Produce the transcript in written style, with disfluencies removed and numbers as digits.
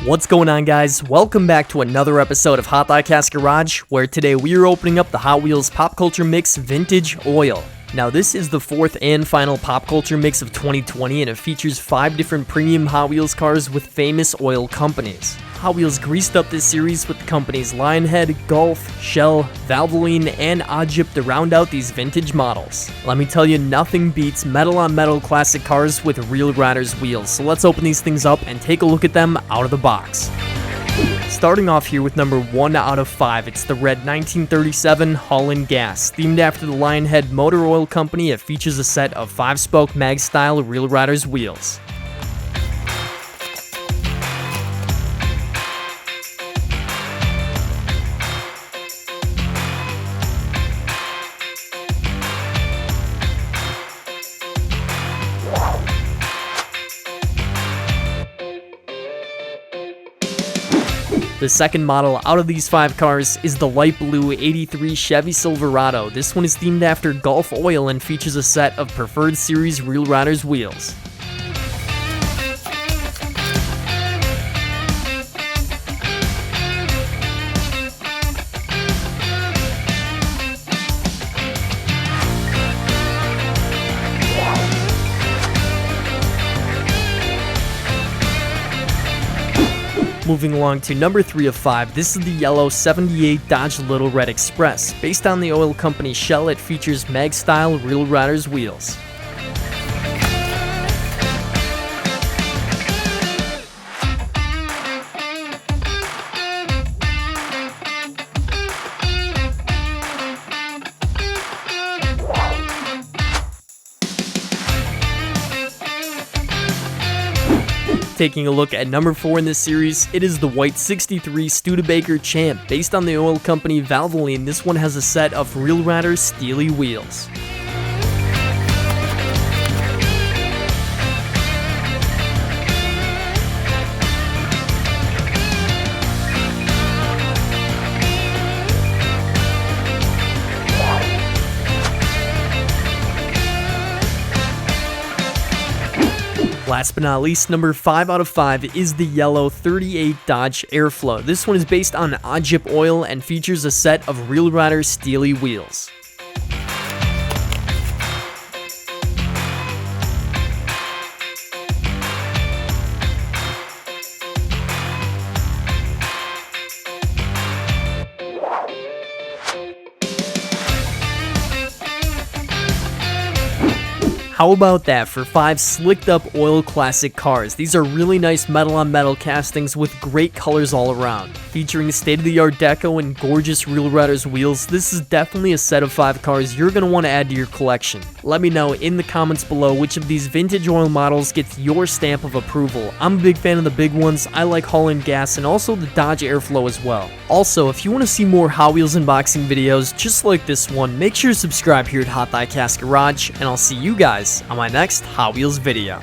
What's going on, guys? Welcome back to another episode of HotDiecast Garage, where today we are opening up the Hot Wheels Pop Culture Mix Vintage Oil. Now, this is the fourth and final Pop Culture Mix of 2020, and it features 5 different premium Hot Wheels cars with famous oil companies. Hot Wheels greased up this series with the companies Lionhead, Gulf, Shell, Valvoline, and Oddjip to round out these vintage models. Let me tell you, nothing beats metal-on-metal classic cars with Real Riders wheels, so let's open these things up and take a look at them out of the box. Starting off here with number 1 out of 5, it's the red 1937 Holland Gas. Themed after the Lionhead Motor Oil Company, it features a set of 5-spoke mag-style Real Riders wheels. The second model out of these 5 cars is the light blue 83 Chevy Silverado. This one is themed after Gulf Oil and features a set of Preferred Series Real Riders wheels. Moving along to number 3 of 5, this is the yellow 78 Dodge Little Red Express. Based on the oil company Shell, it features mag-style Real Riders wheels. Taking a look at number 4 in this series, it is the white 63 Studebaker Champ. Based on the oil company Valvoline, this one has a set of Real Riders Steely wheels. Last but not least, number 5 out of 5 is the yellow 38 Dodge Airflow. This one is based on Oddjip oil and features a set of Real Riders Steely wheels. How about that for 5 slicked up oil classic cars? These are really nice metal-on-metal castings with great colors all around. Featuring state-of-the-art deco and gorgeous Real Riders wheels, this is definitely a set of 5 cars you're going to want to add to your collection. Let me know in the comments below which of these vintage oil models gets your stamp of approval. I'm a big fan of the big ones. I like Holland Gas and also the Dodge Airflow as well. Also, if you want to see more Hot Wheels unboxing videos just like this one, make sure to subscribe here at HotDiecast Garage, and I'll see you guys on my next Hot Wheels video.